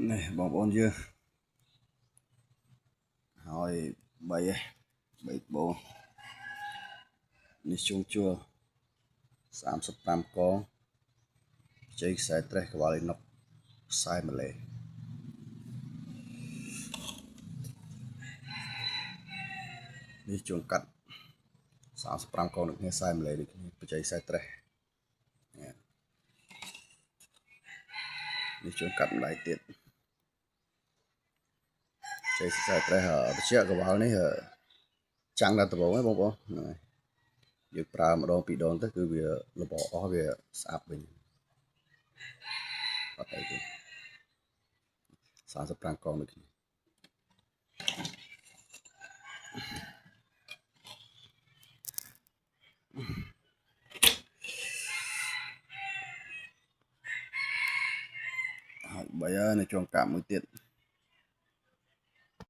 នេះបងប្អូនយើងហើយ3បូននេះជុំជួល35កងជ័យខ្សែត្រេះក្បាលឯណុកខ្សែម្លេនេះជួងកាត់35កងនឹងគ្នាខ្សែម្លេដូចគ្នាបច្ចេកខ្សែត្រេះនេះជួងកាត់ម្ដាយទៀតបច្ចេកខ្សែត្រេះបច្ចេកក្បាលនេះចាំងដល់ដំបូងហ្នឹងបងប្អូនយើងប្រើម្ដងពីរដងទៅគឺវារបអស់វាស្អាប់វិញអត់អីទេ35កងដូចគ្នាហើយ3ហើយនៅចុងកាប់មួយទៀត